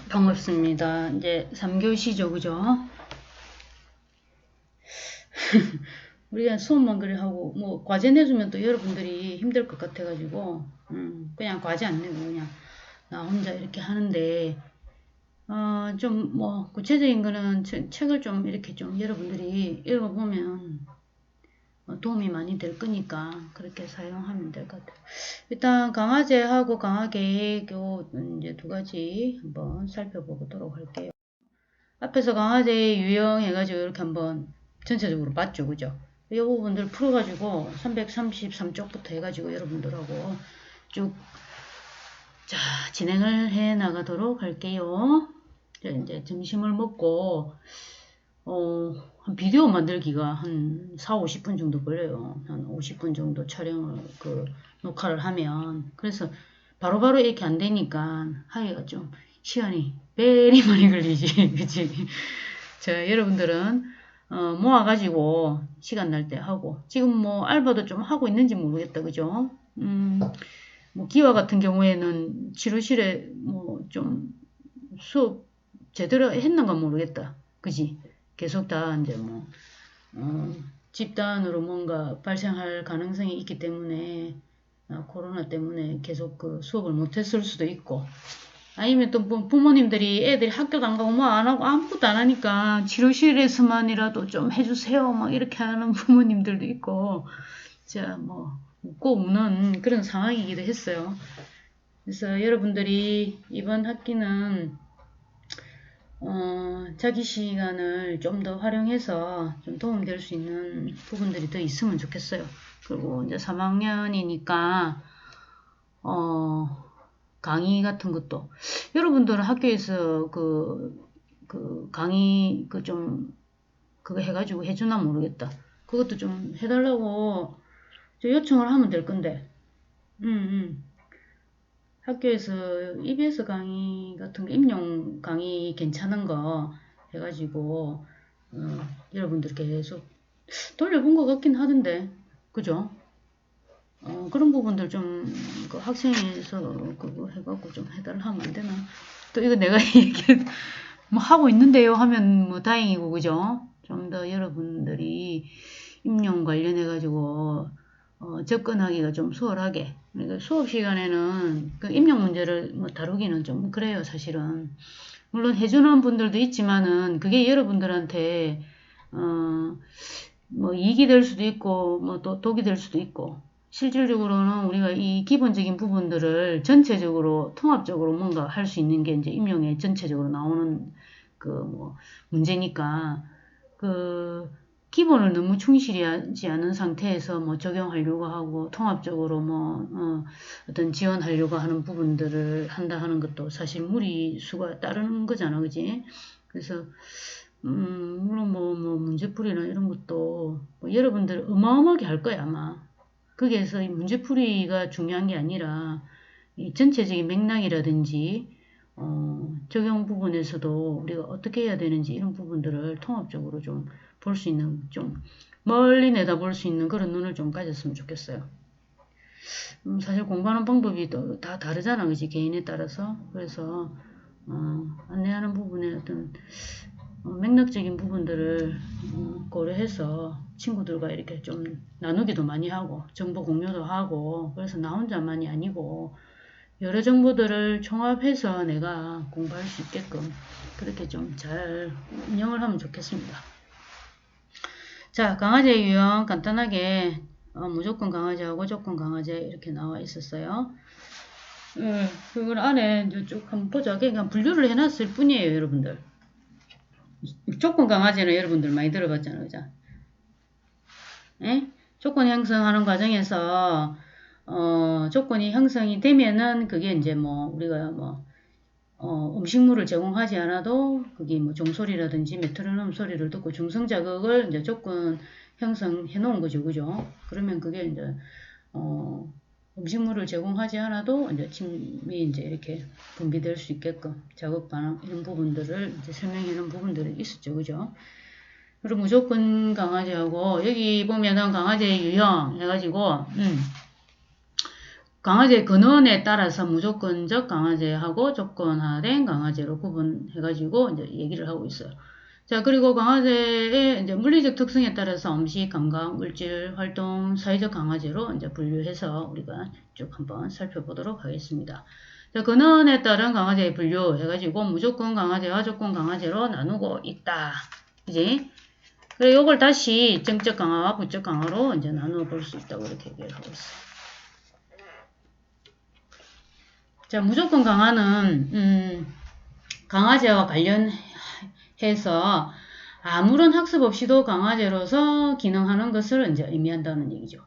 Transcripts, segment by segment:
반갑습니다. 이제 3교시죠, 그죠? 우리가 수업만 그래 하고, 뭐, 과제 내주면 또 여러분들이 힘들 것 같아가지고, 그냥 과제 안 내고 그냥 나 혼자 이렇게 하는데, 좀 뭐, 구체적인 거는 책을 좀 이렇게 좀 여러분들이 읽어보면 도움이 많이 될 거니까 그렇게 사용하면 될 것 같아요. 일단 강화제하고 강화계획 요 이제 두 가지 한번 살펴보도록 할게요. 앞에서 강화제 유형해가지고 이렇게 한번 전체적으로 봤죠, 그죠? 이 부분들 풀어가지고 333쪽부터 해가지고 여러분들하고 쭉 자, 진행을 해 나가도록 할게요. 자, 이제 점심을 먹고 한 비디오 만들기가 한 4, 50분 정도 걸려요. 한 50분 정도 촬영을 녹화를 하면 그래서 바로바로 이렇게 안 되니까 하기가 좀 시간이 베리 많이 걸리지. 그치? 자, 여러분들은 모아가지고 시간 날 때 하고 지금 뭐 알바도 좀 하고 있는지 모르겠다. 그죠? 뭐 기와 같은 경우에는 치료실에 뭐 좀 수업 제대로 했는가 모르겠다. 그지? 계속 다 이제 뭐 집단으로 뭔가 발생할 가능성이 있기 때문에 코로나 때문에 계속 그 수업을 못했을 수도 있고 아니면 또 부모님들이 애들이 학교도 안 가고 뭐 안 하고 아무것도 안 하니까 치료실에서만이라도 좀 해주세요 막 이렇게 하는 부모님들도 있고 진짜 뭐 웃고 우는 그런 상황이기도 했어요. 그래서 여러분들이 이번 학기는 자기 시간을 좀 더 활용해서 좀 도움될 수 있는 부분들이 더 있으면 좋겠어요. 그리고 이제 3학년이니까 강의 같은 것도 여러분들은 학교에서 그 강의 좀 그거 해가지고 해주나 모르겠다. 그것도 좀 해달라고 요청을 하면 될 건데. 학교에서 EBS 강의 같은 거 임용 강의 괜찮은 거 해가지고 여러분들 계속 돌려본 것 같긴 하던데 그죠? 그런 부분들 좀 그 학생에서 그거 해갖고 좀 해달라 하면 안 되나? 또 이거 내가 얘기 뭐 하고 있는데요 하면 뭐 다행이고 그죠? 좀 더 여러분들이 임용 관련해가지고 접근하기가 좀 수월하게. 그러니까 수업 시간에는 그 임용 문제를 뭐 다루기는 좀 그래요, 사실은. 물론 해주는 분들도 있지만은 그게 여러분들한테 뭐 이익이 될 수도 있고 뭐 또 독이 될 수도 있고 실질적으로는 우리가 이 기본적인 부분들을 전체적으로 통합적으로 뭔가 할 수 있는 게 이제 임용에 전체적으로 나오는 그 뭐 문제니까 그 기본을 너무 충실히 하지 않은 상태에서 뭐 적용하려고 하고 통합적으로 뭐 어떤 지원하려고 하는 부분들을 한다 하는 것도 사실 무리수가 따르는 거잖아, 그지? 그래서 물론 뭐 문제풀이나 이런 것도 뭐 여러분들 어마어마하게 할 거야 아마. 거기에서 이 문제풀이가 중요한 게 아니라 이 전체적인 맥락이라든지 적용 부분에서도 우리가 어떻게 해야 되는지 이런 부분들을 통합적으로 좀 볼 수 있는 좀 멀리 내다볼 수 있는 그런 눈을 좀 가졌으면 좋겠어요. 사실 공부하는 방법이 또 다 다르잖아, 그지? 개인에 따라서. 그래서 안내하는 부분에 어떤 맥락적인 부분들을 고려해서 친구들과 이렇게 좀 나누기도 많이 하고 정보 공유도 하고 그래서 나 혼자만이 아니고 여러 정보들을 종합해서 내가 공부할 수 있게끔 그렇게 좀 잘 운영을 하면 좋겠습니다. 자, 강화제 유형 간단하게 무조건 강화제하고 조건 강화제 이렇게 나와 있었어요. 그걸 안에 쭉 한번 보자. 그냥 분류를 해놨을 뿐이에요, 여러분들. 조건 강화제는 여러분들 많이 들어봤잖아요, 그죠? 예? 조건 형성하는 과정에서 조건이 형성이 되면은 그게 이제 뭐 우리가 뭐 음식물을 제공하지 않아도 그게 뭐 종소리라든지 메트로놈 소리를 듣고 중성 자극을 이제 조건 형성해 놓은 거죠, 그죠? 그러면 그게 이제 음식물을 제공하지 않아도 이제 침이 이제 이렇게 분비될 수 있게끔 자극 반응 이런 부분들을 이제 설명해 놓은 부분들이 있었죠, 그죠? 그리고 무조건 강화제하고 여기 보면은 강화제 유형 해가지고 강화제 근원에 따라서 무조건적 강화제하고 조건화된 강화제로 구분해가지고 이제 얘기를 하고 있어요. 자, 그리고 강화제의 이제 물리적 특성에 따라서 음식, 감각, 물질, 활동, 사회적 강화제로 이제 분류해서 우리가 쭉 한번 살펴보도록 하겠습니다. 자, 근원에 따른 강화제의 분류 해가지고 무조건 강화제와 조건 강화제로 나누고 있다. 그지? 그리고 이걸 다시 정적 강화와 부적 강화로 이제 나누어 볼 수 있다고 이렇게 얘기를 하고 있어요. 자, 무조건 강화는 강화제와 관련해서 아무런 학습 없이도 강화제로서 기능하는 것을 이제 의미한다는 얘기죠.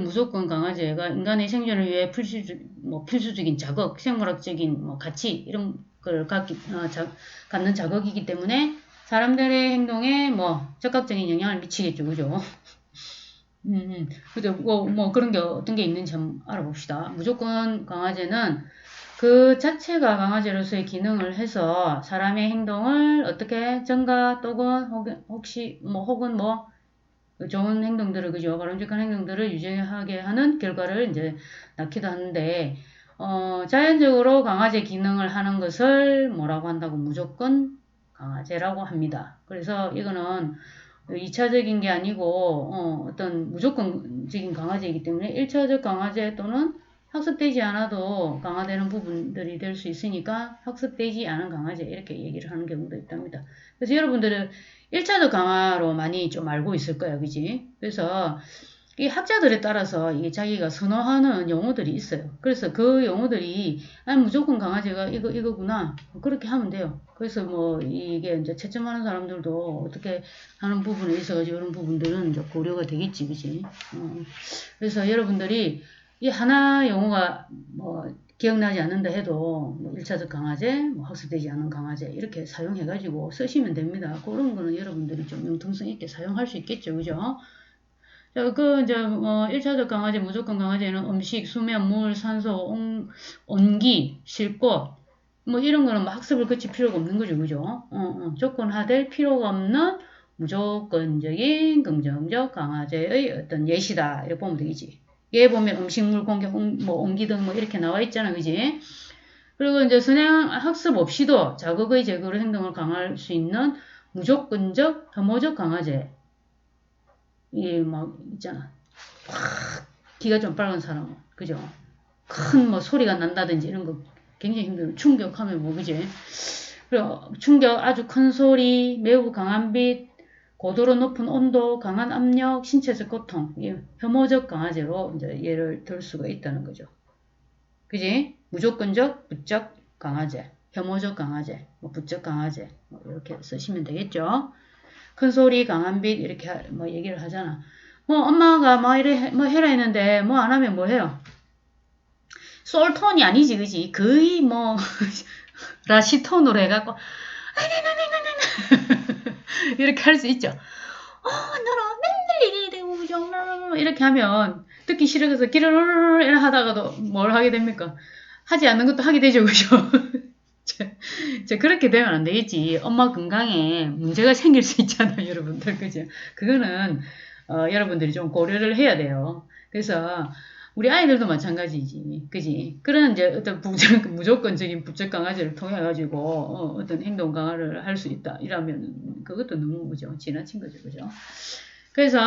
무조건 강화제가 인간의 생존을 위해 필수적인 자극, 생물학적인 가치 이런 걸 갖는 자극이기 때문에 사람들의 행동에 적극적인 영향을 미치겠죠, 그죠? 그죠? 그런 게 어떤 게 있는지 한번 알아봅시다. 무조건 강화제는 그 자체가 강화제로서의 기능을 해서 사람의 행동을 어떻게 증가 또는 혹시 혹은 좋은 행동들을 그죠 바람직한 행동들을 유지하게 하는 결과를 이제 낳기도 하는데 자연적으로 강화제 기능을 하는 것을 뭐라고 한다고 무조건 강화제라고 합니다. 그래서 이거는 2차적인 게 아니고 어떤 무조건적인 강화제이기 때문에 1차적 강화제 또는 학습되지 않아도 강화되는 부분들이 될 수 있으니까 학습되지 않은 강화제 이렇게 얘기를 하는 경우도 있답니다. 그래서 여러분들은 1차적 강화로 많이 좀 알고 있을 거예요. 그지? 그래서 이 학자들에 따라서 이게 자기가 선호하는 용어들이 있어요. 그래서 그 용어들이 무조건 강화제가 이거구나. 그렇게 하면 돼요. 그래서 이게 이제 채점하는 사람들도 어떻게 하는 부분에 있어가지고 이런 부분들은 이제 고려가 되겠지. 그지? 그래서 여러분들이 이 하나 용어가 기억나지 않는다 해도 1차적 강화제, 학습되지 않은 강화제 이렇게 사용해가지고 쓰시면 됩니다. 그런 거는 여러분들이 좀 융통성 있게 사용할 수 있겠죠. 그죠? 자, 이제 1차적 강화제, 무조건 강화제는 음식, 수면, 물, 산소, 온기, 쉴곳 이런 거는 학습을 거칠 필요가 없는 거죠. 그죠? 조건화될 필요가 없는 무조건적인 긍정적 강화제의 어떤 예시다. 이렇게 보면 되겠지. 얘 보면 음식물 공격, 온기 등 이렇게 나와 있잖아. 그지? 그리고 이제 선행 학습 없이도 자극의 제거로 행동을 강화할 수 있는 무조건적, 혐오적 강화제. 이게 있잖아. 확 기가 좀 빨간 사람. 그죠? 큰 소리가 난다든지 이런 거 굉장히 힘들어. 충격하면 그지? 그리고 충격, 아주 큰 소리, 매우 강한 빛, 고도로 높은 온도, 강한 압력, 신체적 고통, 혐오적 강화제로 이제 예를 들 수가 있다는 거죠. 그지? 무조건적, 부적 강화제, 혐오적 강화제, 부적 강화제 이렇게 쓰시면 되겠죠. 큰 소리, 강한 빛 이렇게 얘기를 하잖아. 엄마가 이래 해라 했는데 안 하면 해요? 솔톤이 아니지, 그지? 거의 라시톤으로 해갖고 이렇게 할 수 있죠. 너는 맨날 이래 되고 그죠? 이렇게 하면 듣기 싫어서 기르르르 이렇게 하다가도 뭘 하게 됩니까? 하지 않는 것도 하게 되죠, 그죠? 그렇게 되면 안 되겠지. 엄마 건강에 문제가 생길 수 있잖아요, 여러분들. 그죠? 그거는, 여러분들이 좀 고려를 해야 돼요. 그래서, 우리 아이들도 마찬가지지. 그지? 그런 이제 어떤 무조건적인 부적 강화제를 통해가지고, 어떤 행동 강화를 할 수 있다. 이러면, 그것도 너무, 그죠? 지나친 거죠. 그죠? 그래서,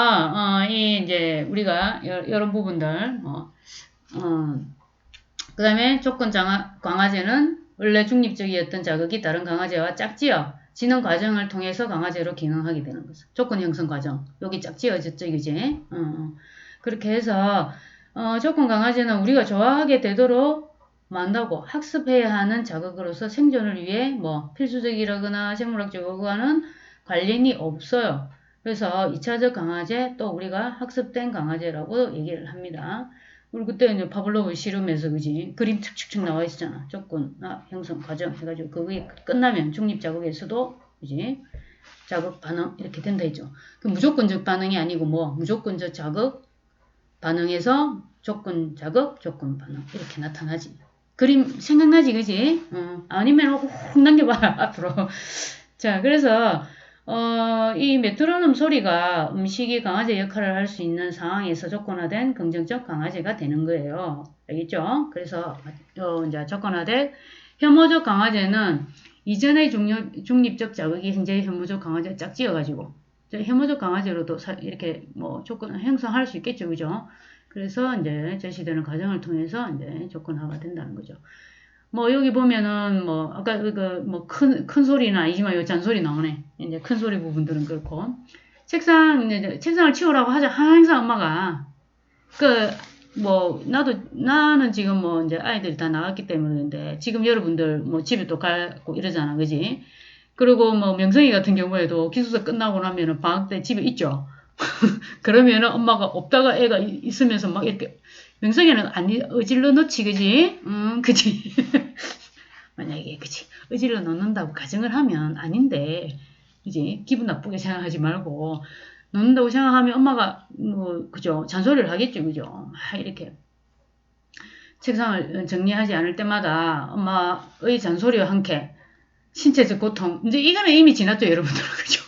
이제, 우리가, 이런 부분들, 그 다음에 조건 강화제는 원래 중립적이었던 자극이 다른 강화제와 짝지어 지능 과정을 통해서 강화제로 기능하게 되는 거죠. 조건 형성 과정. 여기 짝지어졌죠, 이제. 그렇게 해서 조건 강화제는 우리가 좋아하게 되도록 만다고 학습해야 하는 자극으로서 생존을 위해 필수적이라거나 생물학적으로는 관련이 없어요. 그래서 2차적 강화제 또 우리가 학습된 강화제라고 얘기를 합니다. 우리 그때 이제 파블로브 실험에서 그지 그림 축축축 나와 있잖아. 조건 형성 과정 해가지고 그게 끝나면 중립 자극에서도 그지 자극 반응 이렇게 된다 했죠. 그 무조건적 반응이 아니고 무조건적 자극 반응에서 조건 자극 조건 반응 이렇게 나타나지. 그림 생각나지 그지? 아니면 훅 남겨봐 앞으로. 자 그래서 이 메트로놈 소리가 음식이 강아지 역할을 할 수 있는 상황에서 조건화된 긍정적 강아지가 되는 거예요. 알겠죠? 그래서 이제 조건화된 혐오적 강아지는 이전의 중립적 자극이 현재의 혐오적 강아지에 짝지어가지고 혐오적 강아지로도 이렇게 뭐 조건을 형성할 수 있겠죠, 그죠? 그래서 이제 제시되는 과정을 통해서 이제 조건화가 된다는 거죠. 뭐 여기 보면은 뭐 아까 뭐 큰 소리는 아니지만 요 잔소리 나오네. 이제 큰 소리 부분들은 그렇고 책상을 치우라고 하자 항상 엄마가 뭐 나는 지금 뭐 이제 아이들이 다 나갔기 때문인데 지금 여러분들 뭐 집에 또 가고 이러잖아, 그지? 그리고 뭐 명성이 같은 경우에도 기숙사 끝나고 나면은 방학 때 집에 있죠. 그러면은 엄마가 없다가 애가 있으면서 막 이렇게 명성이는 아니 어질러 놓지, 그지? 그지? 만약에 그지 어질러 놓는다고 가정을 하면 아닌데 그지? 기분 나쁘게 생각하지 말고 놓는다고 생각하면 엄마가 뭐 그죠? 잔소리를 하겠죠, 그죠? 막 이렇게 책상을 정리하지 않을 때마다 엄마의 잔소리와 함께 신체적 고통 이제 이거는 이미 지났죠, 여러분들. 그죠?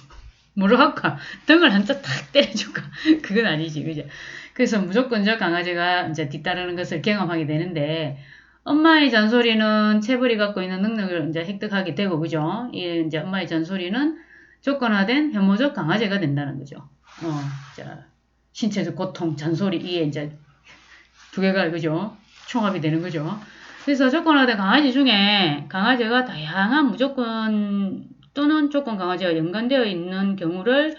뭐로 할까? 등을 한자 탁 때려줄까? 그건 아니지, 그죠? 그래서 무조건적 강아지가 이제 뒤따르는 것을 경험하게 되는데, 엄마의 잔소리는 체벌이 갖고 있는 능력을 이제 획득하게 되고, 그죠? 이제 엄마의 잔소리는 조건화된 혐오적 강아지가 된다는 거죠. 자, 신체적 고통, 잔소리, 이게 이제 두 개가, 그죠? 총합이 되는 거죠. 그래서 조건화된 강아지 중에 강아지가 다양한 무조건 또는 조건 강아지와 연관되어 있는 경우를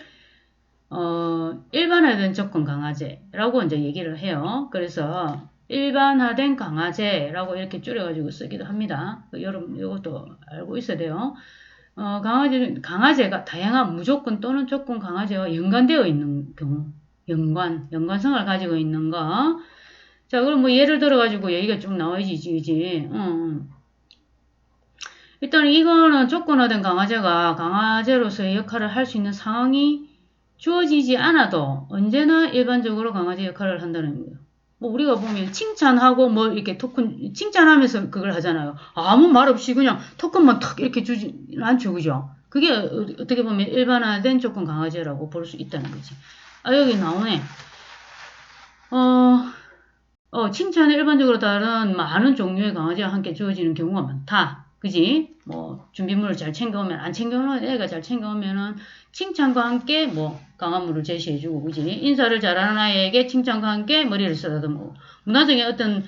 일반화된 조건 강아지라고 이제 얘기를 해요. 그래서 일반화된 강아지라고 이렇게 줄여가지고 쓰기도 합니다. 여러분 이것도 알고 있어야 돼요. 강아지가 다양한 무조건 또는 조건 강아지와 연관되어 있는 경우, 연관성을 가지고 있는 거. 자, 그럼 뭐 예를 들어가지고 얘기가 쭉 나와야지, 그지? 일단 이거는 조건화된 강아지가 강아지로서의 역할을 할 수 있는 상황이 주어지지 않아도 언제나 일반적으로 강아지 역할을 한다는 거예요. 뭐 우리가 보면 칭찬하고 뭐 이렇게 토큰 칭찬하면서 그걸 하잖아요. 아무 말 없이 그냥 토큰만 탁 이렇게 주지 않죠, 그죠? 그게 어떻게 보면 일반화된 조건 강아지라고 볼 수 있다는 거지. 아, 여기 나오네. 칭찬은 일반적으로 다른 많은 종류의 강아지와 함께 주어지는 경우가 많다. 그지? 뭐, 준비물을 잘 챙겨오면, 안 챙겨오는 애가 잘 챙겨오면은, 칭찬과 함께, 뭐, 강화물을 제시해주고, 그지? 인사를 잘하는 아이에게 칭찬과 함께 머리를 쓰다듬고, 문화적인 어떤,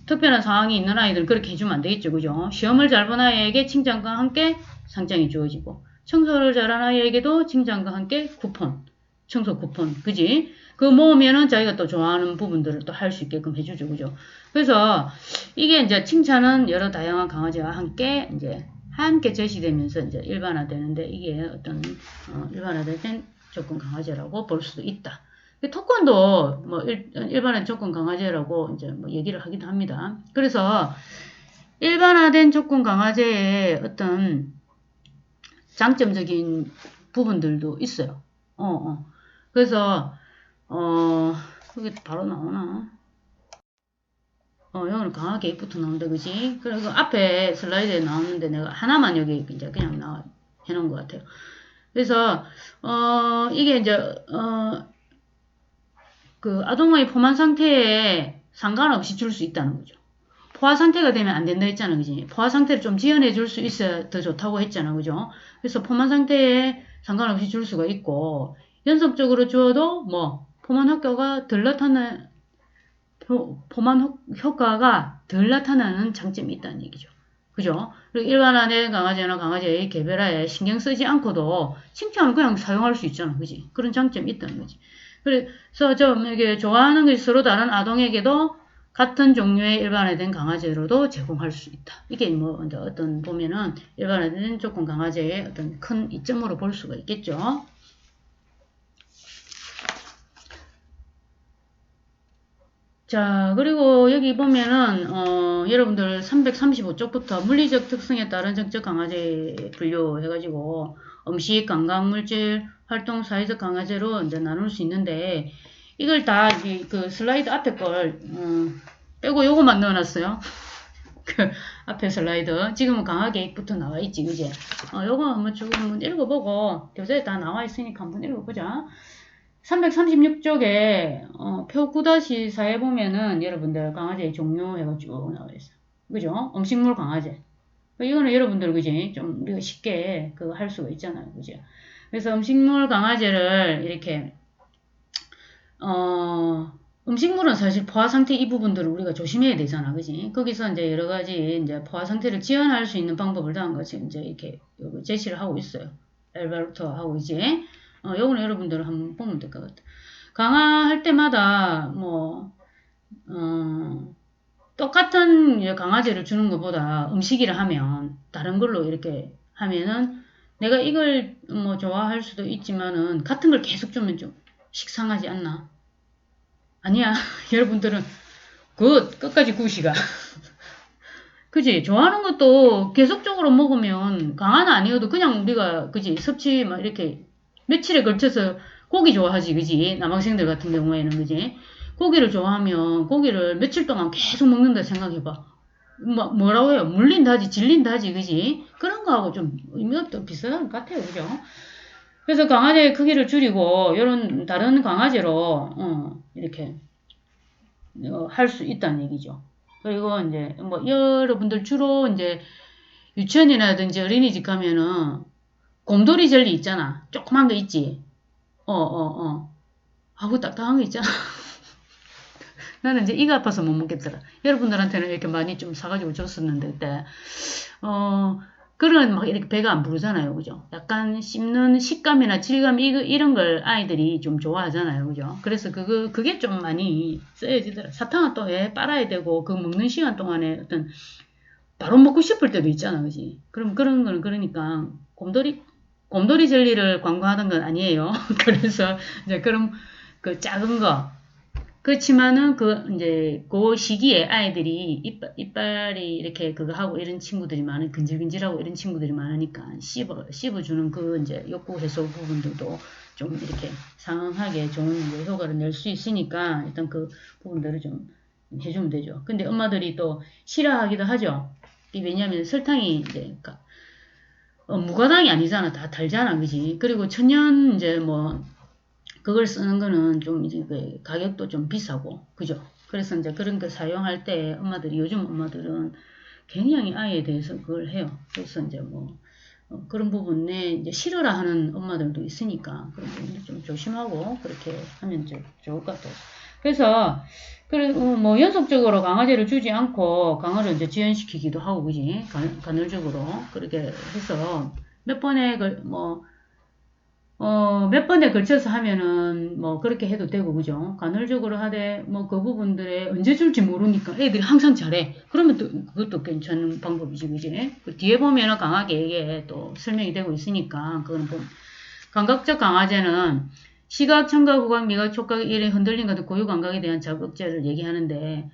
특별한 상황이 있는 아이들은 그렇게 해주면 안 되겠죠. 그죠? 시험을 잘 본 아이에게 칭찬과 함께 상장이 주어지고, 청소를 잘한 아이에게도 칭찬과 함께 쿠폰, 청소 쿠폰, 그지? 그 모으면은 자기가 또 좋아하는 부분들을 또 할 수 있게끔 해주죠, 그죠? 그래서 이게 이제 칭찬은 여러 다양한 강아지와 함께 제시되면서 이제 일반화되는데 이게 어떤 일반화된 조건 강아지라고 볼 수도 있다. 토큰도 뭐 일반화된 조건 강아지라고 이제 뭐 얘기를 하기도 합니다. 그래서 일반화된 조건 강아지의 어떤 장점적인 부분들도 있어요. 그래서 그게 바로 나오나? 여기는 강하게 입부터 나온다, 그지? 그리고 앞에 슬라이드에 나오는데 내가 하나만 여기 이제 그냥 해놓은 것 같아요. 그래서, 이게 이제, 그 아동의 포만 상태에 상관없이 줄 수 있다는 거죠. 포화 상태가 되면 안 된다 했잖아, 그지? 포화 상태를 좀 지연해 줄 수 있어야 더 좋다고 했잖아, 그죠? 그래서 포만 상태에 상관없이 줄 수가 있고, 연속적으로 주어도 뭐, 포만 효과가 덜 나타나는 장점이 있다는 얘기죠. 그죠? 그리고 일반화된 강아지나 강아지의 개별화에 신경 쓰지 않고도 칭찬을 그냥 사용할 수 있잖아, 그지? 그런 장점이 있다는 거지. 그래서 좀 이게 좋아하는 것이 서로 다른 아동에게도 같은 종류의 일반화된 강아지로도 제공할 수 있다. 이게 뭐 어떤 보면은 일반화된 조건 강아지의 어떤 큰 이점으로 볼 수가 있겠죠. 자, 그리고 여기 보면은, 여러분들 335쪽부터 물리적 특성에 따른 정적 강아지 분류해가지고, 음식, 관광물질, 활동, 사회적 강아지로 이제 나눌 수 있는데, 이걸 다, 그 슬라이드 앞에 걸, 빼고 요거만 넣어놨어요. 그 앞에 슬라이드. 지금은 강화 계획부터 나와 있지, 그지? 요거 한번 쭉 한번 읽어보고, 교재에 다 나와 있으니까 한번 읽어보자. 336쪽에, 표 9-4에 보면은 여러분들 강화제 종료해가 쭉 나와 있어. 그죠? 음식물 강화제. 이거는 여러분들, 그지? 좀 우리가 쉽게 그거 할 수가 있잖아요. 그죠? 그래서 음식물 강화제를 이렇게, 음식물은 사실 포화 상태 이 부분들을 우리가 조심해야 되잖아. 그지? 거기서 이제 여러 가지 이제 포화 상태를 지연할 수 있는 방법을 다한 것이 이제 이렇게 제시를 하고 있어요. 엘바르토 하고 이제. 요거는 여러분들 한번 보면 될 것 같아. 강화할 때마다 똑같은 강화제를 주는 것보다 음식이라 하면 다른 걸로 이렇게 하면은 내가 이걸 좋아할 수도 있지만은 같은 걸 계속 주면 좀 식상하지 않나? 아니야. 여러분들은 끝까지 굿이가. 그지? 좋아하는 것도 계속적으로 먹으면 강화는 아니어도 그냥 우리가 그지? 섭취 막 이렇게 며칠에 걸쳐서 고기 좋아하지, 그지? 남학생들 같은 경우에는, 그지? 고기를 좋아하면 고기를 며칠 동안 계속 먹는다 생각해봐. 뭐라고 해요? 물린다지, 질린다지, 그지? 그런 거하고 좀 의미가 또 비슷한 것 같아요, 그죠? 그래서 강아지의 크기를 줄이고, 이런 다른 강아지로, 이렇게, 할 수 있다는 얘기죠. 그리고 이제, 여러분들 주로 이제, 유치원이라든지 어린이집 가면은, 곰돌이 젤리 있잖아. 조그만 거 있지? 아구 딱딱한 거 있잖아. 나는 이제 이가 아파서 못 먹겠더라. 여러분들한테는 이렇게 많이 좀 사가지고 줬었는데, 그때, 그런 막 이렇게 배가 안 부르잖아요. 그죠? 약간 씹는 식감이나 질감, 이런 걸 아이들이 좀 좋아하잖아요. 그죠? 그래서 그게 좀 많이 쓰여지더라. 사탕은 또 왜 빨아야 되고, 그 먹는 시간 동안에 어떤, 바로 먹고 싶을 때도 있잖아. 그지? 그럼 그런 거는 그러니까, 곰돌이 젤리를 광고하는 건 아니에요. 그래서, 이제 그런, 그 작은 거, 그렇지만은 이제 그 시기에 아이들이 이빨이 이렇게 그거 하고 이런 친구들이 근질근질하고 이런 친구들이 많으니까 씹어주는 그 이제 욕구 해소 부분들도 좀 이렇게 상응하게 좋은 이제 효과를 낼 수 있으니까 일단 그 부분들을 좀 해주면 되죠. 근데 엄마들이 또 싫어하기도 하죠. 왜냐하면 설탕이 이제 무가당이 아니잖아. 다 달잖아. 그지? 그리고 천연 이제 그걸 쓰는 거는 좀 이제 그 가격도 좀 비싸고, 그죠? 그래서 이제 그런 거 사용할 때 요즘 엄마들은 굉장히 아이에 대해서 그걸 해요. 그래서 이제 그런 부분에 이제 싫어라 하는 엄마들도 있으니까, 그런 부분도 좀 조심하고 그렇게 하면 좋을 것 같아요. 그래서, 그리고 연속적으로 강화제를 주지 않고 강화를 이제 지연시키기도 하고, 그지? 간헐적으로. 그렇게 해서 몇 번에 몇 번에 걸쳐서 하면은 그렇게 해도 되고, 그죠? 간헐적으로 하되 그 부분들에 언제 줄지 모르니까 애들이 항상 잘해. 그러면 또 그것도 괜찮은 방법이지, 그지? 그 뒤에 보면은 강하게 이게 또 설명이 되고 있으니까 그거는 감각적 강화제는 시각, 청각, 후각, 미각, 촉각 이런 흔들림 같은 고유 감각에 대한 자극제를 얘기하는데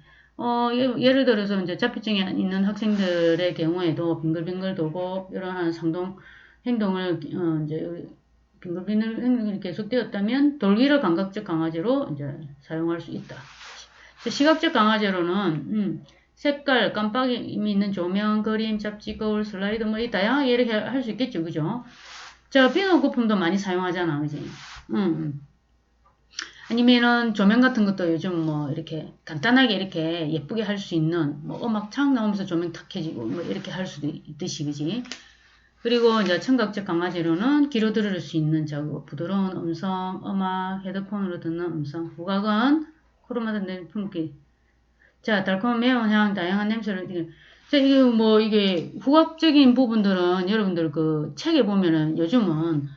예를 들어서 이제 자폐증이 있는 학생들의 경우에도 빙글빙글 돌고 이러한 상동 행동을 이제 빙글빙글 행동이 계속되었다면 돌기를 감각적 강화제로 이제 사용할 수 있다. 시각적 강화제로는 색깔, 깜빡임이 있는 조명, 그림, 잡지, 거울, 슬라이드 이 다양하게 이렇게 할 수 있겠죠, 그죠? 비누 거품도 많이 사용하잖아, 그지? 아니면은 조명 같은 것도 요즘 이렇게 간단하게 이렇게 예쁘게 할 수 있는 음악 창 나오면서 조명 탁 켜지고 이렇게 할 수도 있듯이, 그지? 그리고 이제 청각적 강화제로는 귀로 들을 수 있는 부드러운 음성, 음악, 헤드폰으로 듣는 음성, 후각은 코로마다 내는 품기. 자, 달콤한 매운 향, 다양한 냄새를 이게 후각적인 부분들은 여러분들 그 책에 보면은 요즘은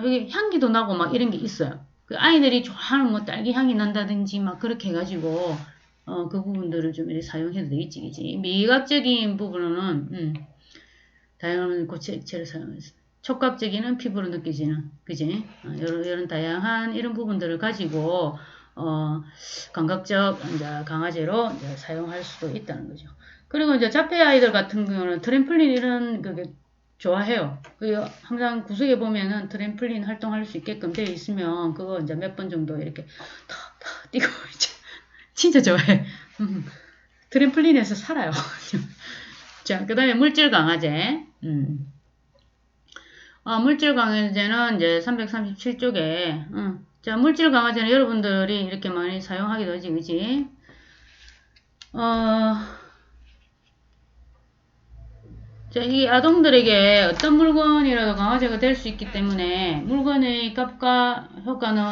이게 향기도 나고 막 이런 게 있어요. 그 아이들이 좋아하는 딸기 향이 난다든지 막 그렇게 해가지고 그 부분들을 좀 이렇게 사용해도 되겠지, 그지? 미각적인 부분은 다양한 고체를 사용해서 촉각적인 피부로 느껴지는, 그지? 이런 다양한 이런 부분들을 가지고 감각적 이제 강화제로 이제 사용할 수도 있다는 거죠. 그리고 이제 자폐 아이들 같은 경우는 트램플린 이런 그게 좋아해요. 항상 구석에 보면은 트램플린 활동할 수 있게끔 되어 있으면 그거 이제 몇 번 정도 이렇게 탁탁 뛰고 이제 진짜 좋아해. 트램플린에서 살아요. 자, 그 다음에 물질 강화제. 물질 강화제는 이제 337쪽에, 자, 물질 강화제는 여러분들이 이렇게 많이 사용하기도 하지, 그지? 자, 이 아동들에게 어떤 물건이라도 강화제가 될 수 있기 때문에 물건의 값과 효과는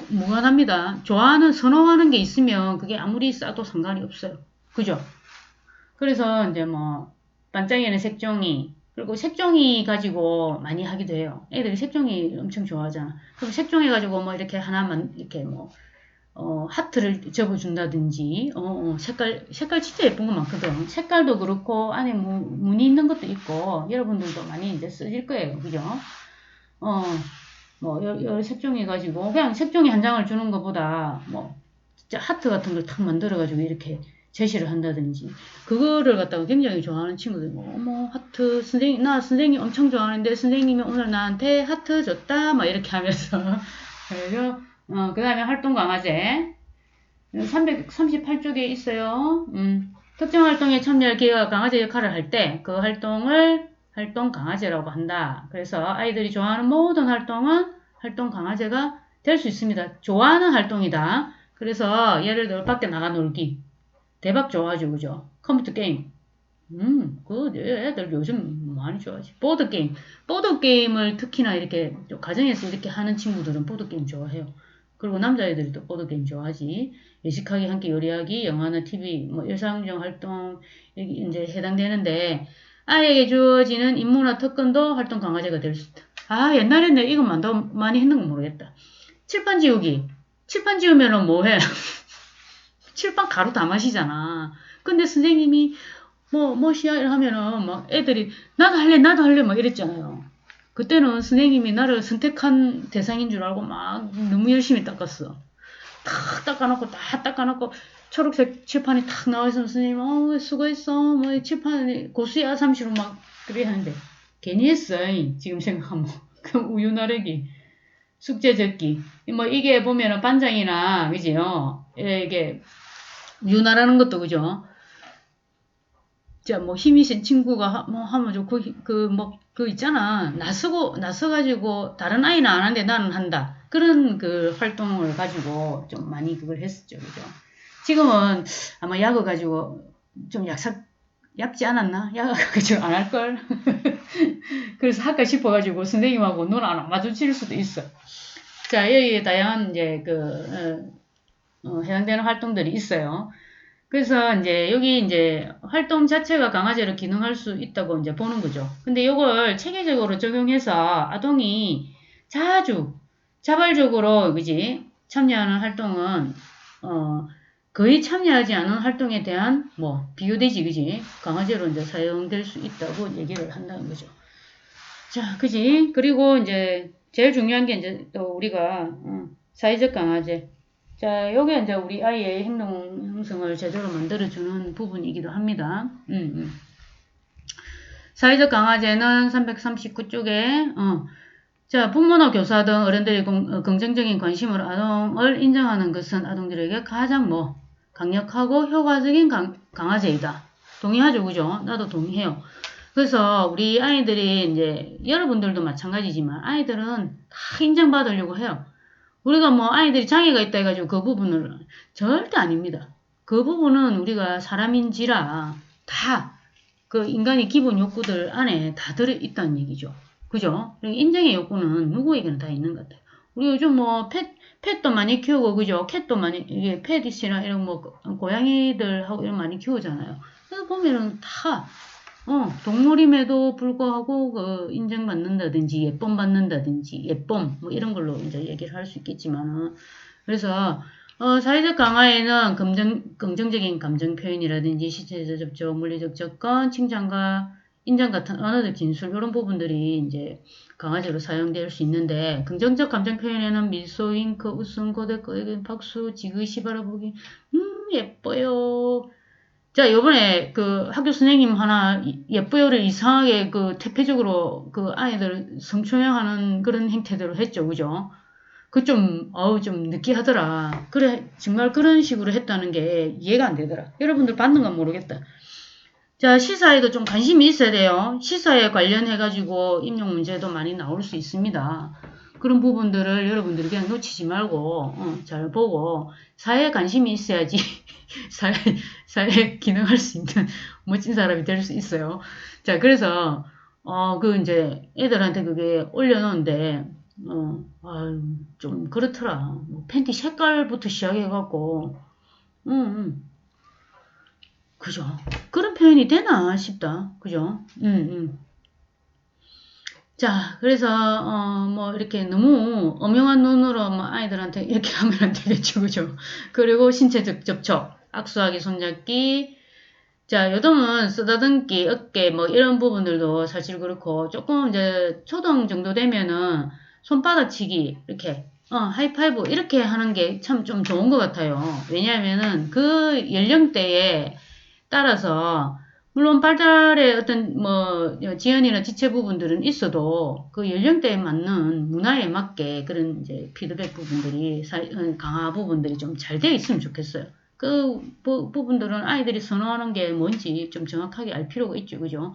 무관합니다. 좋아하는, 선호하는 게 있으면 그게 아무리 싸도 상관이 없어요. 그죠? 그래서 이제 뭐, 반짝이는 색종이, 그리고 색종이 가지고 많이 하기도 해요. 애들이 색종이 엄청 좋아하잖아. 그럼 색종이 가지고 뭐 이렇게 하나만, 이렇게 뭐, 하트를 접어준다든지, 색깔 진짜 예쁜 거 많거든. 색깔도 그렇고, 안에 무늬 있는 것도 있고, 여러분들도 많이 이제 쓰실 거예요. 그죠? 여러 색종이 가지고, 그냥 색종이 한 장을 주는 것보다, 뭐, 진짜 하트 같은 걸 탁 만들어가지고 이렇게 제시를 한다든지, 그거를 갖다가 굉장히 좋아하는 친구들, 하트, 나 선생님 엄청 좋아하는데, 선생님이 오늘 나한테 하트 줬다, 막 이렇게 하면서. 그래서, 그 다음에 활동 강화제. 338쪽에 있어요. 특정 활동에 참여할 기회가 강화제 역할을 할 때 그 활동을 활동 강화제라고 한다. 그래서 아이들이 좋아하는 모든 활동은 활동 강화제가 될 수 있습니다. 좋아하는 활동이다. 그래서 예를 들어 밖에 나가 놀기. 대박 좋아하죠, 그죠? 컴퓨터 게임. 그 애들 요즘 많이 좋아하지. 보드게임. 보드게임을 특히나 이렇게 가정에서 이렇게 하는 친구들은 보드게임 좋아해요. 그리고 남자애들이 또 보드게임 좋아하지. 외식하기, 함께 요리하기, 영화나 TV, 뭐 일상적 활동 이제 해당되는데 아이에게 주어지는 임무나 특권도 활동 강화제가 될 수 있다. 옛날에는 이것만 더 많이 했는 건 모르겠다. 칠판 지우기. 칠판 지우면은 뭐 해? 칠판 가루 다 마시잖아. 근데 선생님이 뭐시야? 이러면은 막 애들이 나도 할래 막 이랬잖아요. 그때는 선생님이 나를 선택한 대상인 줄 알고 막 너무 열심히 닦았어. 다 닦아놓고 초록색 칠판이 탁 나와있으면 선생님 수고했어 뭐 칠판 고수야 삼시로 막 그래 하는데 괜히 했어. 지금 생각하면 그 우유 나르기 숙제 적기 뭐 이게 보면은 반장이나 그지요 이게 우유 나르는 것도 그죠. 자, 뭐, 힘이 센 친구가, 하면 좋고, 그 있잖아. 나서가지고, 다른 아이는 안 하는데 나는 한다. 그런 그 활동을 가지고 좀 많이 그걸 했었죠. 그죠? 지금은 아마 약을 가지고 좀 얇지 않았나? 약을 가지고 안 할걸? 그래서 할까 싶어가지고 선생님하고 눈 안 마주칠 수도 있어. 자, 여기에 다양한 이제 해당되는 활동들이 있어요. 그래서 이제 여기 이제 활동 자체가 강화제로 기능할 수 있다고 이제 보는 거죠. 근데 이걸 체계적으로 적용해서 아동이 자발적으로 그지 참여하는 활동은 거의 참여하지 않은 활동에 대한 비교되지 그지 강화제로 이제 사용될 수 있다고 얘기를 한다는 거죠. 자, 그지? 그리고 이제 제일 중요한 게 이제 또 우리가 사회적 강화제. 자, 요게 이제 우리 아이의 행동 형성을 제대로 만들어주는 부분이기도 합니다. 사회적 강화제는 339쪽에, 자, 부모나 교사 등 어른들이 긍정적인 관심으로 아동을 인정하는 것은 아동들에게 가장 강력하고 효과적인 강화제이다. 동의하죠, 그죠? 나도 동의해요. 그래서 우리 아이들이 이제 여러분들도 마찬가지지만 아이들은 다 인정받으려고 해요. 우리가 아이들이 장애가 있다 해가지고 그 부분을 절대 아닙니다. 그 부분은 우리가 사람인지라 다 그 인간의 기본 욕구들 안에 다 들어있다는 얘기죠. 그죠? 인정의 욕구는 누구에게나 다 있는 것 같아요. 우리 요즘 펫도 많이 키우고, 그죠? 캣도 많이, 이게 펫이나 이런 고양이들하고 이런 많이 키우잖아요. 그래서 보면은 다, 동물임에도 불구하고 인정받는다든지, 예쁨 받는다든지, 예쁨, 이런 걸로 이제 얘기를 할 수 있겠지만은. 그래서, 사회적 강화에는 긍정적인 감정 표현이라든지 시체적 접촉, 물리적 접근, 칭찬과 인정 같은 언어적 진술 이런 부분들이 이제 강화제로 사용될 수 있는데 긍정적 감정 표현에는 미소, 윙크, 웃음, 고백, 박수, 지그시 바라보기, 예뻐요. 자, 요번에 학교 선생님 하나 예뻐요를 이상하게 태폐적으로 아이들 성추행하는 그런 행태들을 했죠, 그죠? 그 좀, 좀 느끼하더라. 그래, 정말 그런 식으로 했다는 게 이해가 안 되더라. 여러분들 받는가 모르겠다. 자, 시사에도 좀 관심이 있어야 돼요. 시사에 관련해가지고 임용 문제도 많이 나올 수 있습니다. 그런 부분들을 여러분들이 그냥 놓치지 말고, 잘 보고, 사회에 관심이 있어야지, 사회에 기능할 수 있는 멋진 사람이 될 수 있어요. 자, 그래서, 이제 애들한테 그게 올려놓은데, 좀 그렇더라. 뭐 팬티 색깔부터 시작해갖고, 응, 응. 그죠? 그런 표현이 되나 싶다. 그죠? 자, 그래서, 뭐, 이렇게 너무 엄용한 눈으로 뭐 아이들한테 이렇게 하면 안 되겠죠. 그죠? 그리고 신체적 접촉, 악수하기, 손잡기. 자, 요즘은 쓰다듬기, 어깨, 뭐, 이런 부분들도 사실 그렇고, 조금 이제 초등 정도 되면은 손바닥 치기, 이렇게, 하이파이브, 이렇게 하는 게 참 좀 좋은 것 같아요. 왜냐하면은 그 연령대에 따라서 물론 발달의 어떤 뭐 지연이나 지체 부분들은 있어도 그 연령대에 맞는 문화에 맞게 그런 이제 피드백 부분들이 강화 부분들이 좀 잘 되어 있으면 좋겠어요. 그 부분들은 아이들이 선호하는 게 뭔지 좀 정확하게 알 필요가 있죠, 그죠?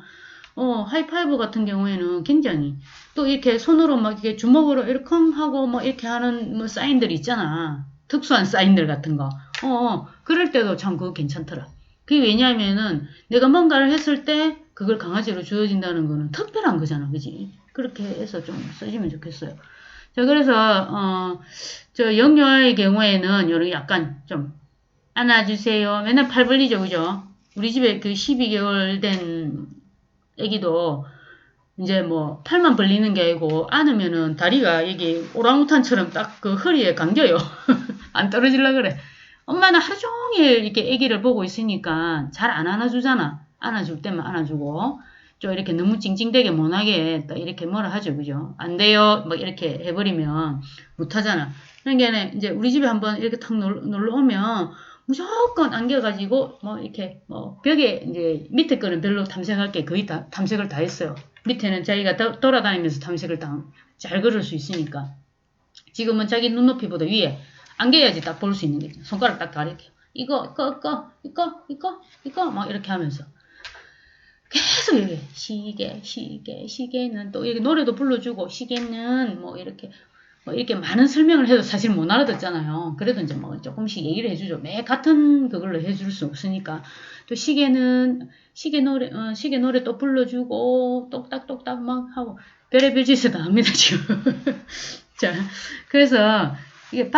하이파이브 같은 경우에는 굉장히 또 이렇게 손으로 막 이렇게 주먹으로 이렇게 하고 뭐 이렇게 하는 뭐 사인들이 있잖아. 특수한 사인들 같은 거. 그럴 때도 참 그거 괜찮더라. 그게 왜냐하면은 내가 뭔가를 했을 때 그걸 강아지로 주어진다는 거는 특별한 거잖아, 그지? 그렇게 해서 좀 써주면 좋겠어요. 자, 그래서 저 영유아의 경우에는 요런 약간 좀 안아주세요. 맨날 팔 벌리죠, 그죠? 우리 집에 그 12개월 된 애기도 이제 뭐 팔만 벌리는 게 아니고 안으면은 다리가 여기 오랑우탄처럼 딱 그 허리에 감겨요. 안 떨어질라 그래. 엄마는 하루 종일 이렇게 아기를 보고 있으니까 잘 안 안아주잖아. 안아줄 때만 안아주고. 좀 이렇게 너무 찡찡대게 못하게 딱 이렇게 뭐라 하죠. 그죠? 안 돼요. 막 이렇게 해버리면 못하잖아. 그러니까 이제 우리 집에 한번 이렇게 탁 놀러 오면 무조건 안겨가지고 뭐 이렇게 뭐 벽에 이제 밑에 거는 별로 탐색할 게 거의 다 탐색을 다 했어요. 밑에는 자기가 돌아다니면서 탐색을 다 잘 걸을 수 있으니까. 지금은 자기 눈높이보다 위에 안겨야지 딱 볼 수 있는 게 손가락 딱 가리켜. 이거 막 이렇게 하면서 계속 얘기해. 시계는 또 이렇게 노래도 불러주고 시계는 뭐 이렇게 많은 설명을 해도 사실 못 알아듣잖아요. 그래도 이제 뭐 조금씩 얘기를 해주죠. 매 같은 그걸로 해줄 수 없으니까. 또 시계는 시계 노래 또 불러주고 똑딱똑딱 막 하고 별의별 짓을 다 합니다 지금. 자, 그래서 이게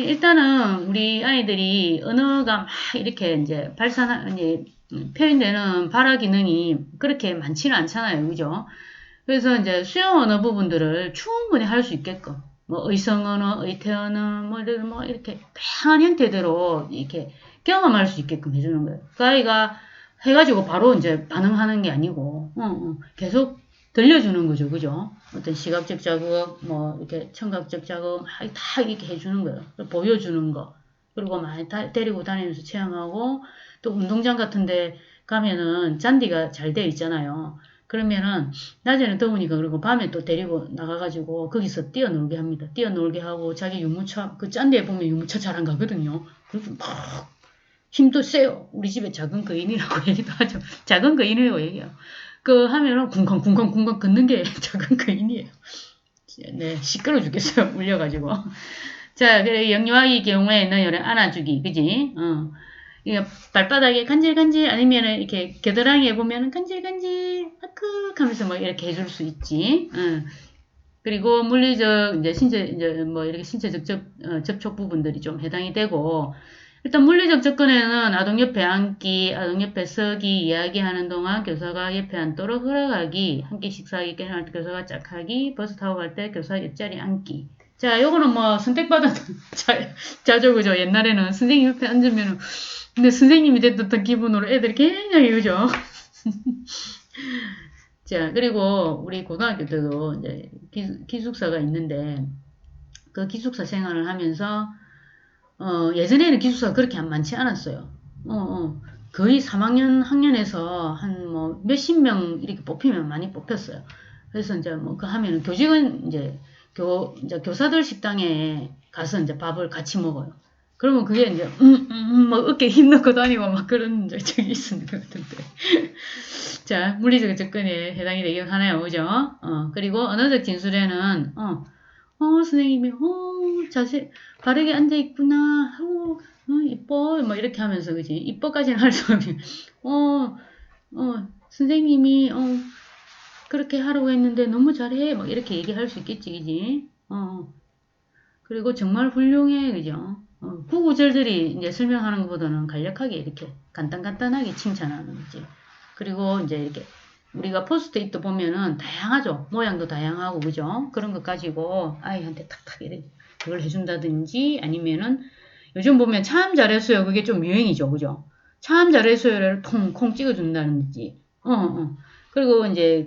일단은 우리 아이들이 언어가 막 이렇게 이제 이제 표현되는 발화 기능이 그렇게 많지는 않잖아요. 그죠? 그래서 이제 수용 언어 부분들을 충분히 할 수 있게끔, 뭐 의성 언어, 의태 언어, 뭐 이렇게 다양한 형태대로 이렇게 경험할 수 있게끔 해주는 거예요. 그 아이가 해가지고 바로 이제 반응하는 게 아니고, 계속 들려주는 거죠. 그죠? 어떤 시각적 자극, 뭐, 이렇게 청각적 자극, 다 이렇게 해주는 거예요. 보여주는 거. 그리고 많이 데리고 다니면서 체험하고, 또 운동장 같은데 가면은 잔디가 잘 돼 있잖아요. 그러면은, 낮에는 더우니까 그리고 밤에 또 데리고 나가가지고 거기서 뛰어놀게 합니다. 뛰어놀게 하고 자기 유모차, 그 짠디에 보면 유모차 잘 안 가거든요. 그래서 막 힘도 세요. 우리 집에 작은 거인이라고 얘기도 하죠. 작은 거인이라고 얘기해요. 그 하면은 쿵쾅쿵쾅쿵쾅 걷는 게 작은 거인이에요. 네, 시끄러 죽겠어요. 울려가지고. 자, 그래 영유아기 경우에는 요래 안아주기, 그지? 이게 발바닥에 간질간질 아니면은 이렇게 겨드랑이에 보면은 간질간질 아크 하면서 뭐 이렇게 해줄 수 있지. 그리고 물리적 이제 뭐 이렇게 신체적 접촉 부분들이 좀 해당이 되고 일단 물리적 접근에는 아동 옆에 앉기, 아동 옆에 서기, 이야기하는 동안 교사가 옆에 앉도록 허락하기, 함께 식사하기, 게임할 때 교사가 짝하기, 버스 타고 갈 때 교사 옆자리 앉기. 자, 요거는 뭐 선택받은 자죠, 그죠? 옛날에는 선생님 옆에 앉으면 근데 선생님이 됐던 기분으로 애들이 굉장히 그죠? 자, 그리고 우리 고등학교 때도 이제 기숙사가 있는데 그 기숙사 생활을 하면서 예전에는 기숙사가 그렇게 많지 않았어요. 거의 3학년 학년에서 한 뭐 몇십 명 이렇게 뽑히면 많이 뽑혔어요. 그래서 이제 뭐 그 하면은 교직은 이제 이제 교사들 식당에 가서 이제 밥을 같이 먹어요. 그러면 그게 이제, 막 어깨에 힘 넣고 다니고 막 그런 적이 있었는 것 같은데. 자, 물리적 접근에 해당이 되긴 하네요. 그죠? 그리고 언어적 진술에는, 선생님이, 자세, 바르게 앉아있구나, 하고, 이뻐, 막 이렇게 하면서, 그지? 이뻐까지는 할 수 없는, 선생님이, 그렇게 하라고 했는데 너무 잘해, 막 이렇게 얘기할 수 있겠지, 그지? 그리고 정말 훌륭해, 그죠? 구구절절히 이제 설명하는 것보다는 간략하게 이렇게 간단하게 칭찬하는 거지. 그리고 이제 이렇게 우리가 포스트잇도 보면은 다양하죠. 모양도 다양하고, 그죠? 그런 것 가지고 아이한테 탁탁 이렇게 그걸 해준다든지 아니면은 요즘 보면 참 잘했어요. 그게 좀 유행이죠, 그죠? 참 잘했어요를 콩콩 찍어준다든지, 그리고 이제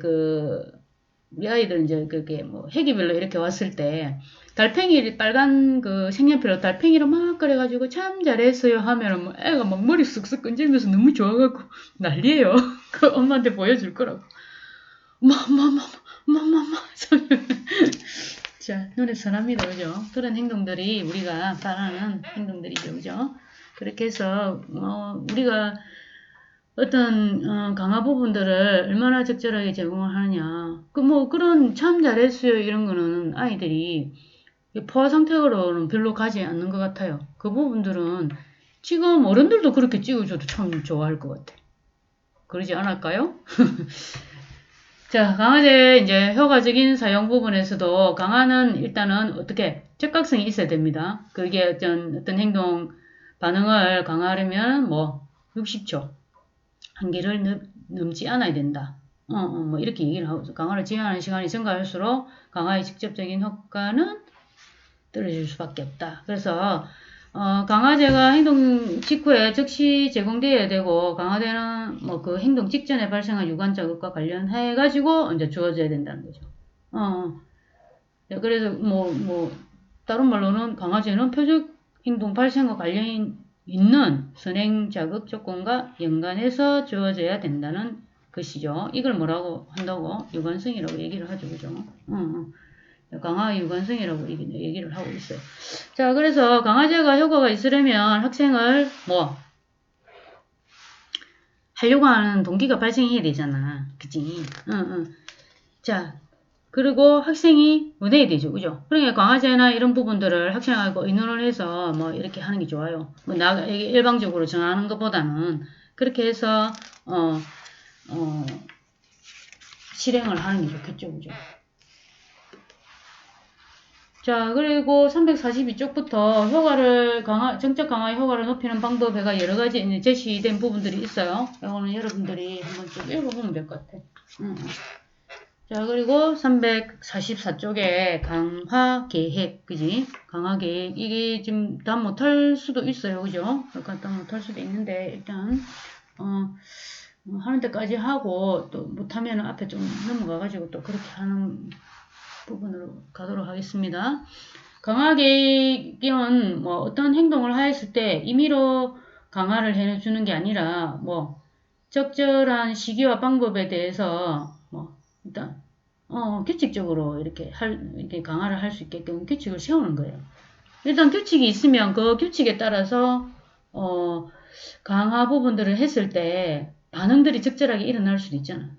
우리 아이들 이제 그게 뭐 해기별로 이렇게 왔을 때 달팽이 빨간 그 색연필로 달팽이로 막 그려가지고 참 잘했어요 하면은 뭐 애가 막 머리 쓱쓱 끈질면서 너무 좋아갖고 난리예요. 그 엄마한테 보여줄 거라고. 마마마마마마마 자, 눈에 선합니다, 그죠? 그런 행동들이 우리가 바라는 행동들이죠, 그죠? 그렇게 해서 우리가 어떤 강화 부분들을 얼마나 적절하게 제공을 하느냐. 그런 참 잘했어요 이런 거는 아이들이 포화 상태로는 별로 가지 않는 것 같아요. 그 부분들은 지금 어른들도 그렇게 찍어줘도 참 좋아할 것 같아. 그러지 않을까요? 자, 강화제 이제 효과적인 사용 부분에서도 강화는 일단은 어떻게 적각성이 있어야 됩니다. 그게 어떤 행동 반응을 강화하려면 뭐 60초 한계를 넘지 않아야 된다. 뭐 이렇게 얘기를 하고 강화를 지연하는 시간이 증가할수록 강화의 직접적인 효과는 떨어질 수밖에 없다. 그래서 강화제가 행동 직후에 즉시 제공되어야 되고 강화되는 뭐 그 행동 직전에 발생한 유관 자극과 관련해 가지고 이제 주어져야 된다는 거죠. 그래서 다른 말로는 강화제는 표적 행동 발생과 관련 있는 선행 자극 조건과 연관해서 주어져야 된다는 것이죠. 이걸 뭐라고 한다고? 유관성이라고 얘기를 하죠. 그죠? 강화 유관성이라고 얘기를 하고 있어요. 자, 그래서 강화제가 효과가 있으려면 학생을 하려고 하는 동기가 발생해야 되잖아. 그치? 자, 그리고 학생이 원해야 되죠. 그죠? 그러니까 강화제나 이런 부분들을 학생하고 의논을 해서 뭐 이렇게 하는 게 좋아요. 일방적으로 정하는 것보다는 그렇게 해서 실행을 하는 게 좋겠죠. 그죠? 자, 그리고 342쪽부터 정적 강화의 효과를 높이는 방법에가 여러 가지 제시된 부분들이 있어요. 이거는 여러분들이 한번 쭉 읽어보면 될 것 같아. 자, 그리고 344쪽에 강화 계획, 그지? 강화 계획. 이게 지금 다 못할 수도 있어요. 그죠? 약간 다 못할 수도 있는데, 일단, 하는 데까지 하고, 또 못하면 앞에 좀 넘어가가지고 또 그렇게 하는 부분으로 가도록 하겠습니다. 강화 계획은 뭐 어떤 행동을 하였을 때 임의로 강화를 해주는 게 아니라 뭐 적절한 시기와 방법에 대해서 뭐 일단 규칙적으로 이렇게 강화를 할 수 있게끔 규칙을 세우는 거예요. 일단 규칙이 있으면 그 규칙에 따라서 강화 부분들을 했을 때 반응들이 적절하게 일어날 수도 있잖아.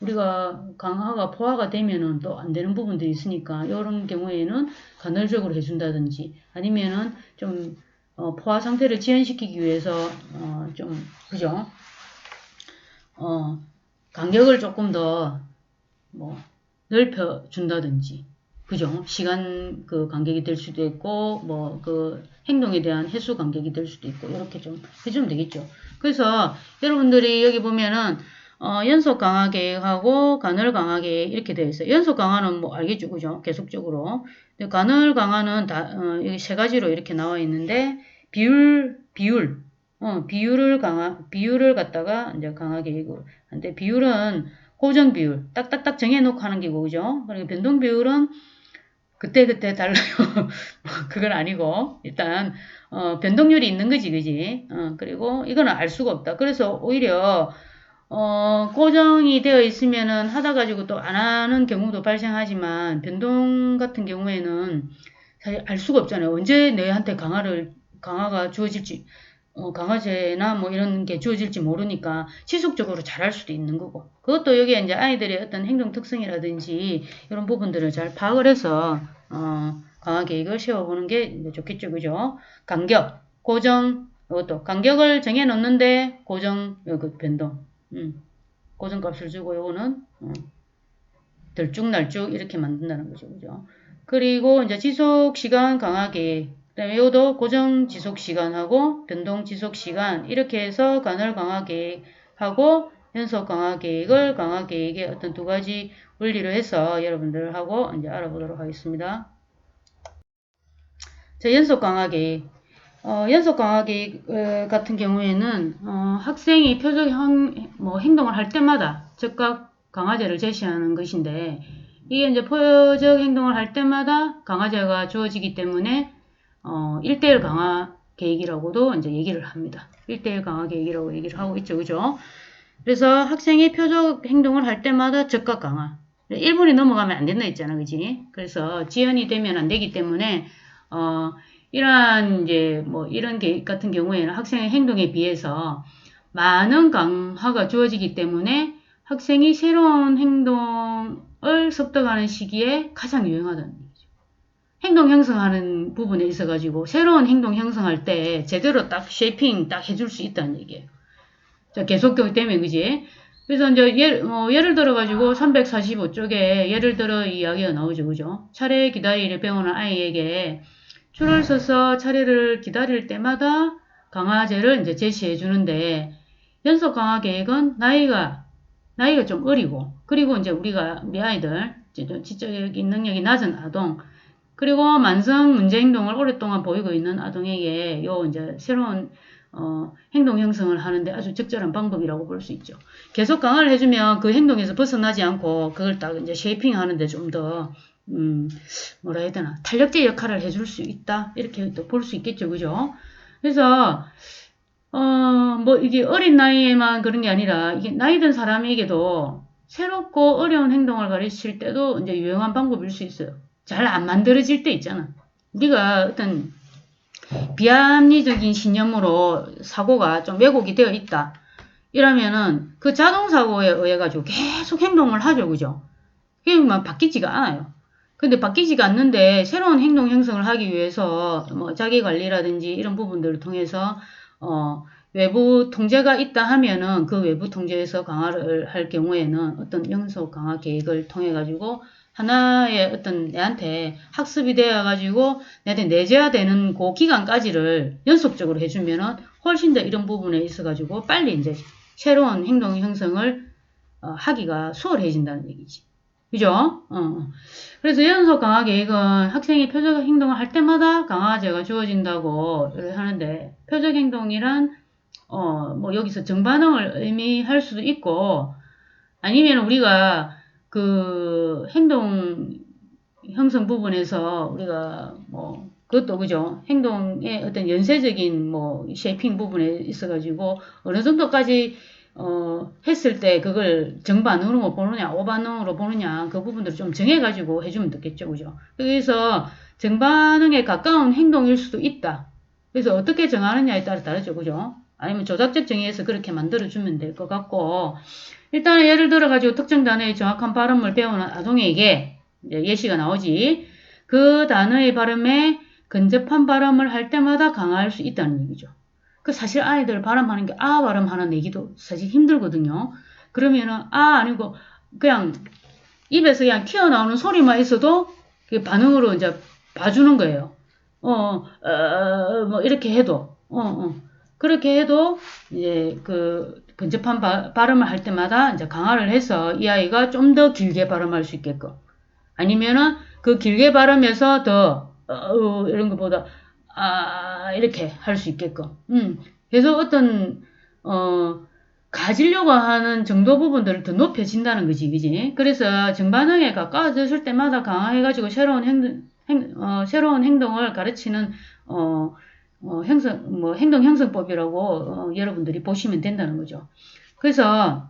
우리가 강화가 포화가 되면은 또 안 되는 부분들이 있으니까 이런 경우에는 간헐적으로 해준다든지 아니면은 좀 포화 상태를 지연시키기 위해서 그죠? 간격을 조금 더 넓혀 준다든지 그죠? 시간 간격이 될 수도 있고 뭐 행동에 대한 횟수 간격이 될 수도 있고 이렇게 좀 해주면 되겠죠. 그래서 여러분들이 여기 보면은 연속 강화 계획하고 간헐 강화 계획 이렇게 되어 있어요. 연속 강화는 뭐 알겠죠, 그죠? 계속적으로. 근데 간헐 강화는 여기 세 가지로 이렇게 나와 있는데 비율을 갖다가 이제 강화 계획으로. 근데 비율은 고정 비율 딱딱딱 정해놓고 하는 게고, 그죠? 그리고 변동 비율은 그때 달라요. 그건 아니고 일단 변동률이 있는 거지, 그지? 그리고 이거는 알 수가 없다. 그래서 오히려 고정이 되어 있으면은 하다 가지고 또 안 하는 경우도 발생하지만 변동 같은 경우에는 사실 알 수가 없잖아요. 언제 내한테 강화가 주어질지, 강화제나 뭐 이런 게 주어질지 모르니까 지속적으로 잘할 수도 있는 거고. 그것도 여기에 이제 아이들의 어떤 행동 특성이라든지 이런 부분들을 잘 파악을 해서, 강화 계획을 세워보는 게 이제 좋겠죠. 그죠? 간격, 고정, 이것도 간격을 정해 놓는데 고정, 그 변동. 고정값을 주고 요거는 들쭉날쭉 이렇게 만든다는 거죠. 그죠? 그리고 이제 지속 시간 강하게 그다음에 요도 고정 지속 시간하고 변동 지속 시간 이렇게 해서 간헐 강화 계획하고 연속 강화 계획을 강화 계획의 어떤 두 가지 원리로 해서 여러분들하고 이제 알아보도록 하겠습니다. 자, 연속 강화 계획. 연속 강화 계획 같은 경우에는 학생이 표적 행동을 할 때마다 즉각 강화제를 제시하는 것인데 이게 이제 표적 행동을 할 때마다 강화제가 주어지기 때문에 1대1 강화 계획이라고도 이제 얘기를 합니다. 1대1 강화 계획이라고 얘기를 하고 있죠. 그죠? 그래서 학생이 표적 행동을 할 때마다 즉각 강화. 1분이 넘어가면 안 된다 했잖아. 그지? 그래서 지연이 되면 안 되기 때문에 이러한 이제 뭐 이런 계획 같은 경우에는 학생의 행동에 비해서 많은 강화가 주어지기 때문에 학생이 새로운 행동을 습득하는 시기에 가장 유용하다는 얘기죠. 행동 형성하는 부분에 있어가지고 새로운 행동 형성할 때 제대로 딱 쉐이핑 딱 해줄 수 있다는 얘기예요. 자, 계속되기 때문에 그지? 그래서 이제 예를 들어가지고 345쪽에 예를 들어 이야기가 나오죠. 그죠? 차례 기다리를 배우는 아이에게 줄을 서서 차례를 기다릴 때마다 강화제를 이제 제시해 주는데 연속 강화 계획은 나이가 좀 어리고 그리고 이제 우리 아이들 지적인 능력이 낮은 아동 그리고 만성 문제 행동을 오랫동안 보이고 있는 아동에게 요 이제 새로운 행동 형성을 하는데 아주 적절한 방법이라고 볼 수 있죠. 계속 강화를 해주면 그 행동에서 벗어나지 않고 그걸 딱 이제 쉐이핑 하는데 좀 더 뭐라 해야 되나 탄력제 역할을 해줄 수 있다 이렇게 또 볼 수 있겠죠. 그죠? 그래서 뭐 이게 어린 나이에만 그런 게 아니라 이게 나이 든 사람에게도 새롭고 어려운 행동을 가르칠 때도 이제 유용한 방법일 수 있어요. 잘 안 만들어질 때 있잖아. 우리가 어떤 비합리적인 신념으로 사고가 좀 왜곡이 되어 있다. 이러면은 그 자동사고에 의해 가지고 계속 행동을 하죠. 그죠? 그게 막 바뀌지가 않아요. 근데 바뀌지가 않는데 새로운 행동 형성을 하기 위해서 뭐 자기 관리라든지 이런 부분들을 통해서 외부 통제가 있다 하면은 그 외부 통제에서 강화를 할 경우에는 어떤 연속 강화 계획을 통해 가지고 하나의 어떤 내한테 학습이 되어 가지고 내한테 내재화되는 그 기간까지를 연속적으로 해주면은 훨씬 더 이런 부분에 있어 가지고 빨리 이제 새로운 행동 형성을 하기가 수월해진다는 얘기지. 그죠? 그래서 연속 강화 계획은 학생이 표적 행동을 할 때마다 강화제가 주어진다고 하는데 표적 행동이란 뭐 여기서 정반응을 의미할 수도 있고 아니면 우리가 그 행동 형성 부분에서 우리가 뭐 그것도 그죠 행동의 어떤 연쇄적인 뭐 쉐이핑 부분에 있어가지고 어느 정도까지 했을 때 그걸 정반응으로 보느냐 오반응으로 보느냐 그 부분들을 좀 정해가지고 해주면 되겠죠. 그죠? 그래서 정반응에 가까운 행동일 수도 있다. 그래서 어떻게 정하느냐에 따라 다르죠. 그죠? 아니면 조작적 정의에서 그렇게 만들어주면 될 것 같고 일단 예를 들어가지고 특정 단어의 정확한 발음을 배우는 아동에게 예시가 나오지 그 단어의 발음에 근접한 발음을 할 때마다 강화할 수 있다는 얘기죠. 그 사실 아이들 발음하는 게 아 발음 하나 내기도 사실 힘들거든요. 그러면은 아 아니고 그냥 입에서 그냥 튀어나오는 소리만 있어도 그 반응으로 이제 봐주는 거예요. 뭐 이렇게 해도 그렇게 해도 이제 그 근접한 발음을 할 때마다 이제 강화를 해서 이 아이가 좀 더 길게 발음할 수 있게끔 아니면은 그 길게 발음해서 더 이런 것보다 이렇게 할 수 있게끔 그래서 어떤 가지려고 하는 정도 부분들을 더 높여진다는 거지, 그지? 그래서 정반응에 가까워졌을 때마다 강화해가지고 새로운 행동을 가르치는 행동 형성법이라고 여러분들이 보시면 된다는 거죠. 그래서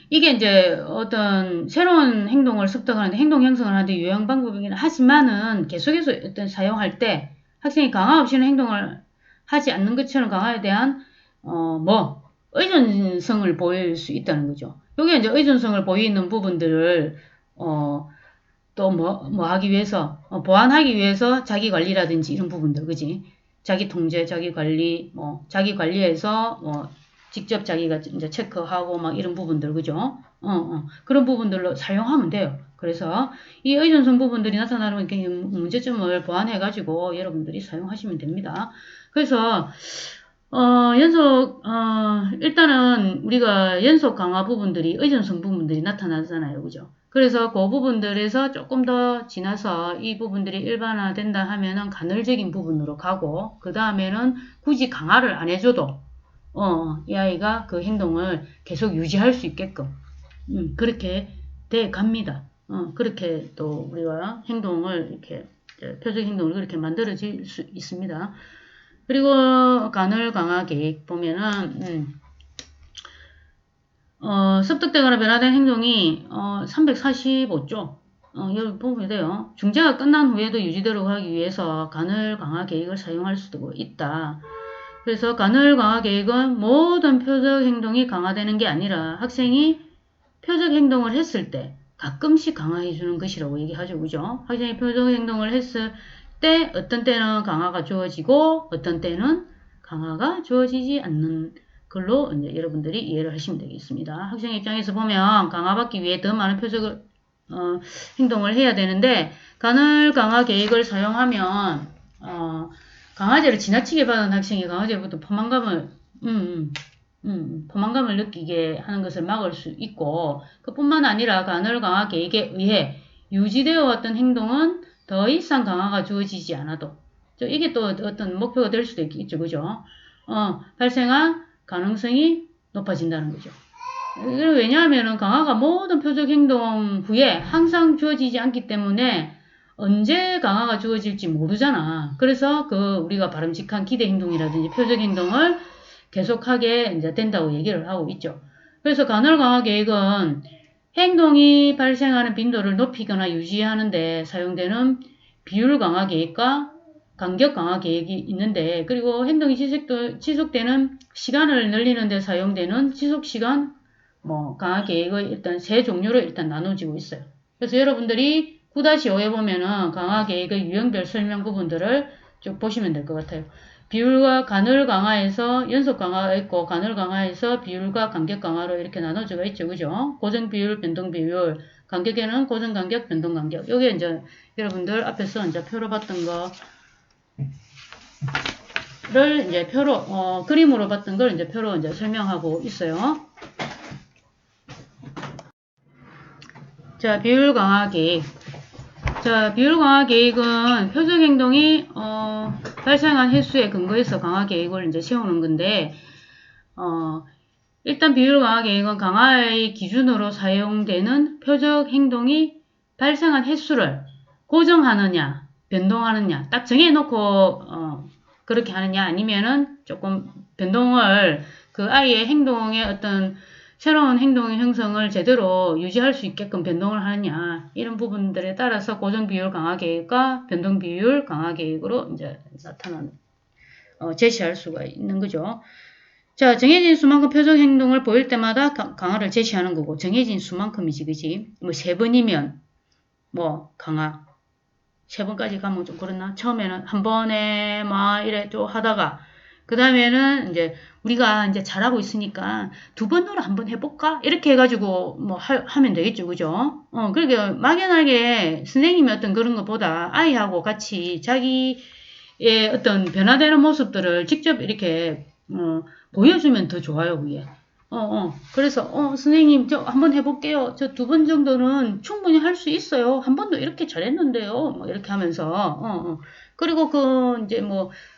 이게 이제 어떤 새로운 행동을 습득하는데 행동 형성을 하는데 유형 방법이긴 하지만은 계속해서 어떤 사용할 때 학생이 강화 없이는 행동을 하지 않는 것처럼 강화에 대한 의존성을 보일 수 있다는 거죠. 여기 이제 의존성을 보이는 부분들을 또 뭐 하기 위해서 보완하기 위해서 자기 관리라든지 이런 부분들 그지? 자기 통제, 자기 관리, 자기 관리해서 직접 자기가 이제 체크하고 막 이런 부분들 그죠? 그런 부분들로 사용하면 돼요. 그래서 이 의존성 부분들이 나타나는 문제점을 보완해가지고 여러분들이 사용하시면 됩니다. 그래서 일단은 우리가 연속 강화 부분들이 의존성 부분들이 나타나잖아요. 그죠? 그래서 그 부분들에서 조금 더 지나서 이 부분들이 일반화된다 하면은 간헐적인 부분으로 가고, 그 다음에는 굳이 강화를 안 해줘도, 이 아이가 그 행동을 계속 유지할 수 있게끔, 그렇게 돼 갑니다. 그렇게 또 우리가 행동을 이렇게, 표적 행동을 그렇게 만들어질 수 있습니다. 그리고 간헐 강화 계획 보면은, 습득되거나 변화된 행동이 345조. 여기 보면 돼요. 중재가 끝난 후에도 유지되도록 하기 위해서 간헐 강화 계획을 사용할 수도 있다. 그래서 간헐 강화 계획은 모든 표적 행동이 강화되는 게 아니라 학생이 표적 행동을 했을 때 가끔씩 강화해 주는 것이라고 얘기하죠. 그죠? 학생이 표적 행동을 했을 때 어떤 때는 강화가 주어지고 어떤 때는 강화가 주어지지 않는 걸로 이제 여러분들이 이해를 하시면 되겠습니다. 학생 입장에서 보면 강화받기 위해 더 많은 표적 행동을 해야 되는데 간헐 강화 계획을 사용하면 강화제를 지나치게 받은 학생이 강화제부터 포만감을 느끼게 하는 것을 막을 수 있고, 그뿐만 아니라 간헐 강화 계획에 의해 유지되어 왔던 행동은 더 이상 강화가 주어지지 않아도, 이게 또 어떤 목표가 될 수도 있죠, 그죠? 발생할 가능성이 높아진다는 거죠. 왜냐하면 강화가 모든 표적 행동 후에 항상 주어지지 않기 때문에 언제 강화가 주어질지 모르잖아. 그래서 우리가 바람직한 기대 행동이라든지 표적 행동을 계속하게 이제 된다고 얘기를 하고 있죠. 그래서 간헐 강화 계획은 행동이 발생하는 빈도를 높이거나 유지하는 데 사용되는 비율 강화 계획과 간격 강화 계획이 있는데, 그리고 행동이 지속되는 시간을 늘리는 데 사용되는 지속시간 강화 계획의 일단 세 종류로 일단 나눠지고 있어요. 그래서 여러분들이 9-5에 보면은 강화 계획의 유형별 설명 부분들을 쭉 보시면 될 것 같아요. 비율과 간헐 강화에서 연속 강화가 있고, 간헐 강화에서 비율과 간격 강화로 이렇게 나눠져 있죠. 그죠? 고정 비율, 변동 비율, 간격에는 고정 간격, 변동 간격. 요게 이제 여러분들 앞에서 이제 표로 봤던 거를 이제 표로, 그림으로 봤던 걸 이제 표로 이제 설명하고 있어요. 자, 비율 강화 계획. 자, 비율 강화 계획은 표적 행동이 발생한 횟수에 근거해서 강화 계획을 이제 세우는 건데, 일단 비율 강화 계획은 강화의 기준으로 사용되는 표적 행동이 발생한 횟수를 고정하느냐, 변동하느냐, 딱 정해놓고 그렇게 하느냐, 아니면은 조금 변동을 그 아이의 행동의 어떤 새로운 행동의 형성을 제대로 유지할 수 있게끔 변동을 하느냐, 이런 부분들에 따라서 고정 비율 강화 계획과 변동 비율 강화 계획으로 이제 제시할 수가 있는 거죠. 자, 정해진 수만큼 표적 행동을 보일 때마다 강화를 제시하는 거고, 정해진 수만큼이지, 그지? 뭐, 3번이면, 강화. 3번까지 가면 좀 그렇나? 처음에는 한 번에 막 이래 또 하다가, 그 다음에는 이제 우리가 이제 잘하고 있으니까 2번으로 한번 해볼까? 이렇게 해가지고 하면 되겠죠, 그죠? 그러니까 막연하게 선생님이 어떤 그런 것보다 아이하고 같이 자기의 어떤 변화되는 모습들을 직접 이렇게, 보여주면 더 좋아요, 그게. 그래서, 선생님, 저 한번 해볼게요. 저 2번 정도는 충분히 할 수 있어요. 한 번도 이렇게 잘했는데요. 이렇게 하면서, 그리고 이제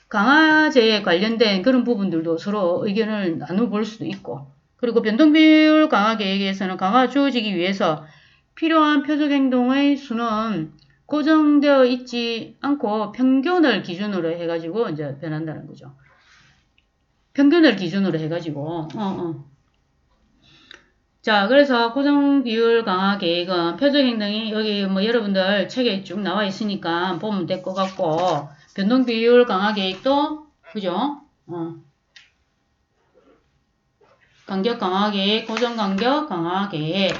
강화제에 관련된 그런 부분들도 서로 의견을 나눠볼 수도 있고, 그리고 변동비율 강화 계획에서는 강화가 주어지기 위해서 필요한 표적 행동의 수는 고정되어 있지 않고 평균을 기준으로 해가지고 이제 변한다는 거죠. 평균을 기준으로 해가지고, 자, 그래서 고정 비율 강화 계획은 표적 행동이 여기 뭐 여러분들 책에 쭉 나와 있으니까 보면 될 것 같고, 변동 비율 강화 계획도, 그죠? 간격 강화 계획, 고정 간격 강화 계획.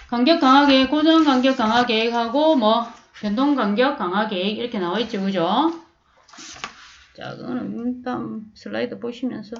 간격 강화 계획, 고정 간격 강화 계획하고, 뭐, 변동 간격 강화 계획, 이렇게 나와 있죠, 그죠? 자, 그거는 일단 슬라이드 보시면서.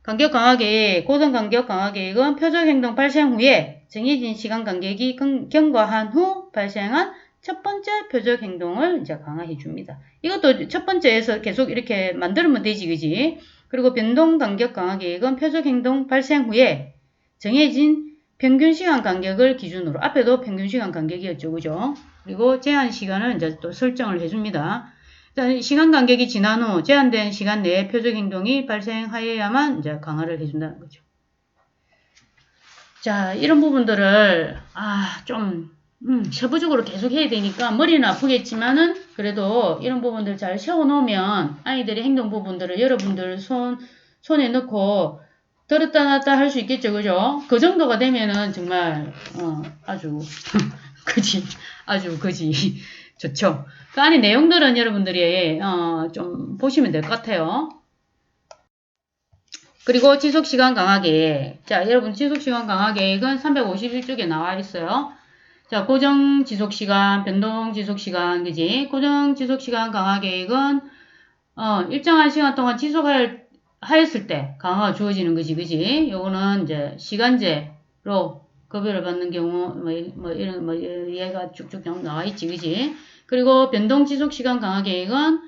간격 강화 계획, 고정 간격 강화 계획은 표적 행동 발생 후에 정해진 시간 간격이 경과한 후 발생한 첫 번째 표적 행동을 이제 강화해 줍니다. 이것도 첫 번째에서 계속 이렇게 만들면 되지, 그지? 그리고 변동 간격 강화 계획은 표적 행동 발생 후에 정해진 평균 시간 간격을 기준으로, 앞에도 평균 시간 간격이었죠, 그죠? 그리고 제한 시간을 이제 또 설정을 해줍니다. 시간 간격이 지난 후 제한된 시간 내에 표적 행동이 발생하여야만 이제 강화를 해준다는 거죠. 자, 이런 부분들을 좀 세부적으로 계속 해야 되니까 머리는 아프겠지만은 그래도 이런 부분들 잘 세워놓으면 아이들의 행동 부분들을 여러분들 손에 넣고 들었다 놨다 할 수 있겠죠, 그죠? 그 정도가 되면은 정말 아주 그지, 아주 그지. 좋죠. 그 안에 내용들은 여러분들이 좀 보시면 될 것 같아요. 그리고 지속시간 강화 계획. 자, 여러분 지속시간 강화 계획은 351쪽에 나와 있어요. 자, 고정 지속시간, 변동 지속시간, 그지? 고정 지속시간 강화 계획은 일정한 시간 동안 지속하였을 때 강화가 주어지는 거지, 그지? 요거는 이제 시간제로 급여를 받는 경우 이런 얘가 쭉쭉 나와 있지, 그지? 그리고 변동 지속 시간 강화 계획은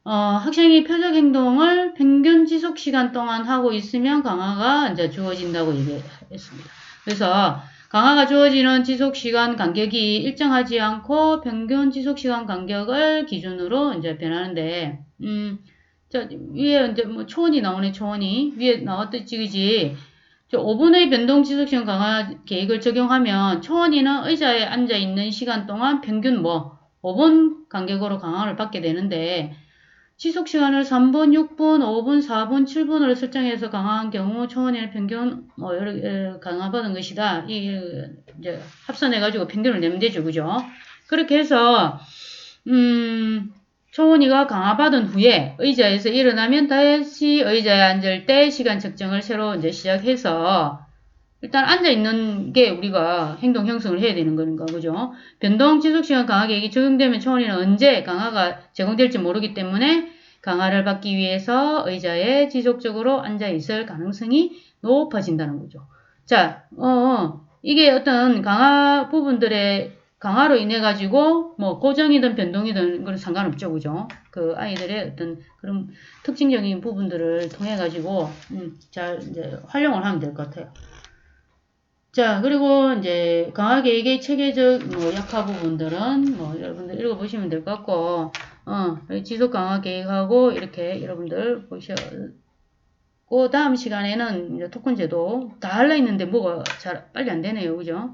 학생이 표적 행동을 평균 지속 시간 동안 하고 있으면 강화가 이제 주어진다고 얘기했습니다. 그래서 강화가 주어지는 지속 시간 간격이 일정하지 않고 평균 지속 시간 간격을 기준으로 이제 변하는데, 자, 위에 이제 뭐 초원이 나오네, 초원이. 위에 나왔듯이, 그지? 5분의 변동 지속시간 강화 계획을 적용하면 초원이는 의자에 앉아 있는 시간 동안 평균 5분 간격으로 강화를 받게 되는데, 지속시간을 3분, 6분, 5분, 4분, 7분으로 설정해서 강화한 경우 초원이는 평균 강화받은 것이다. 이제 합산해가지고 평균을 내면 되죠, 그죠? 그렇게 해서 초원이가 강화받은 후에 의자에서 일어나면 다시 의자에 앉을 때 시간 측정을 새로 이제 시작해서 일단 앉아있는 게 우리가 행동 형성을 해야 되는 거니까, 그죠? 변동 지속시간 강화 계획이 적용되면 초원이는 언제 강화가 제공될지 모르기 때문에 강화를 받기 위해서 의자에 지속적으로 앉아있을 가능성이 높아진다는 거죠. 자, 이게 어떤 강화 부분들의 강화로 인해 가지고 뭐 고정이든 변동이든 그건 상관없죠, 그죠? 그 아이들의 어떤 그런 특징적인 부분들을 통해 가지고 잘 이제 활용을 하면 될 것 같아요. 자, 그리고 이제 강화 계획의 체계적 약화 부분들은 여러분들 읽어보시면 될 것 같고, 지속 강화 계획하고 이렇게 여러분들 보시고 다음 시간에는 이제 토큰제도 다 할라 있는데 뭐가 잘 빨리 안 되네요, 그죠?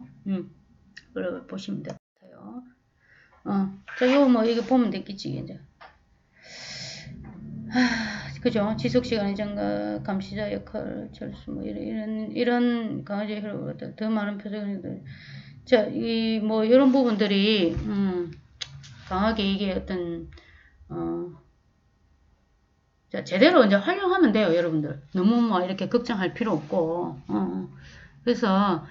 그걸 보시면 될 것 같아요. 자, 요거 이거 보면 되겠지, 이제. 그죠? 지속시간의 증가, 감시자 역할, 철수, 이런 강화제 효과가 더 많은 표적을, 자, 이런 부분들이, 강화 계획의 어떤, 자, 제대로 이제 활용하면 돼요, 여러분들. 너무 이렇게 걱정할 필요 없고, 그래서,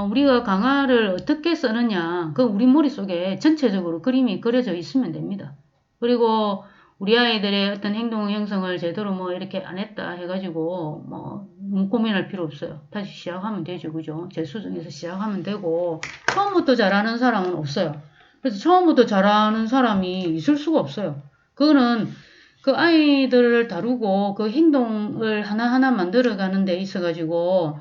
우리가 강화를 어떻게 쓰느냐, 그 우리 머릿속에 전체적으로 그림이 그려져 있으면 됩니다. 그리고, 우리 아이들의 어떤 행동 형성을 제대로 이렇게 안 했다 해가지고 너무 고민할 필요 없어요. 다시 시작하면 되죠, 그죠? 재수정해서 시작하면 되고 처음부터 잘하는 사람은 없어요. 그래서 처음부터 잘하는 사람이 있을 수가 없어요. 그거는 그 아이들을 다루고 그 행동을 하나하나 만들어가는 데 있어가지고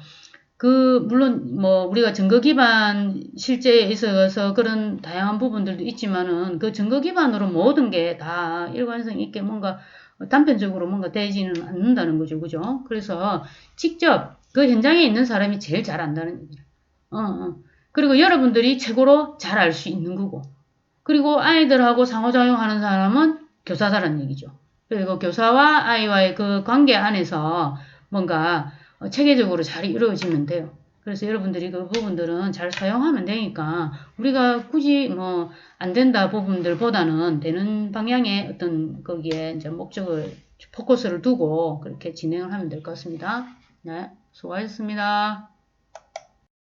물론 우리가 증거 기반 실제에 있어서 그런 다양한 부분들도 있지만은 그 증거 기반으로 모든 게 다 일관성 있게 뭔가 단편적으로 뭔가 되지는 않는다는 거죠, 그죠? 그래서 직접 그 현장에 있는 사람이 제일 잘 안다는 얘기죠. 그리고 여러분들이 최고로 잘 알 수 있는 거고. 그리고 아이들하고 상호작용하는 사람은 교사다라는 얘기죠. 그리고 교사와 아이와의 그 관계 안에서 뭔가 체계적으로 잘 이루어지면 돼요. 그래서 여러분들이 그 부분들은 잘 사용하면 되니까 우리가 굳이 뭐 안 된다 부분들보다는 되는 방향의 어떤 거기에 이제 목적을 포커스를 두고 그렇게 진행을 하면 될 것 같습니다. 네, 수고하셨습니다.